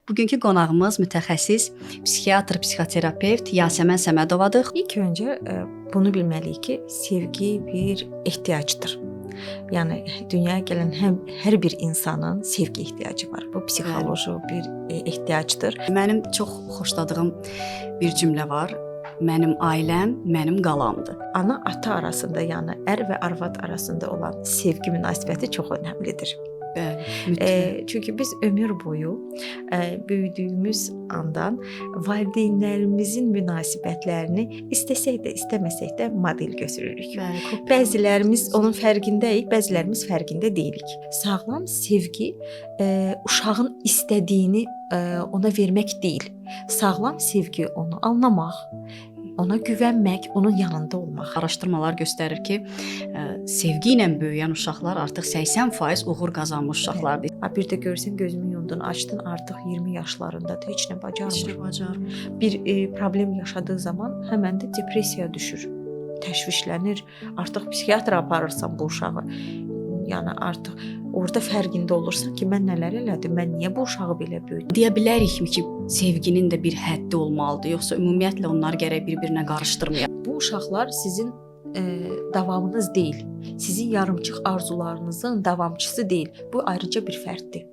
Bugünkü qonağımız mütəxəssis psixiatr, psixoterapevt Yasəmən Səmədovadır. İlk öncə bunu bilməliyik ki, sevgi bir ehtiyacdır. Yəni dünyaya gələn hər bir insanın sevgi ehtiyacı var. Bu psixoloji bir ehtiyacdır. Mənim çox xoşladığım bir cümlə var. Mənim ailəm mənim qalamdır. Ana-ata arasında, yəni ər və arvad arasında olan sevgi münasibəti çox önəmlidir. Bəli, çünki biz ömür boyu böyüdüyümüz andan valideynlərimizin münasibətlərini istəsək də, istəməsək də model götürürük. Bəli, Bəzilərimiz onun fərqindəyik, bəzilərimiz fərqində deyilik. Sağlam sevgi uşağın istədiyini ona vermək deyil. Sağlam sevgi onu anlamaq, ona güvənmək, onun yanında olmaq. Araşdırmalar göstərir ki, sevgi ilə böyüyən uşaqlar artıq 80% uğur qazanmış uşaqlardır. Bir də görsən gözünü yumdun, açdın, artıq 20 yaşlarındadır, heç nə bacarmır. Bir problem yaşadığı zaman həmən də depressiyaya düşür, təşvişlənir. Artıq psixiatra aparırsan bu uşağı. Yəni artıq orada fərqində olursan ki, mən nələr elədim, mən niyə bu uşağı belə böyüdüm? Deyə bilərikmi ki, sevginin də bir həddi olmalıdır, yoxsa ümumiyyətlə onları gərək bir-birinə qarışdırmayaq? Bu uşaqlar sizin davamınız deyil. Sizin yarımçıq arzularınızın davamçısı deyil. Bu ayrıca bir fərddir.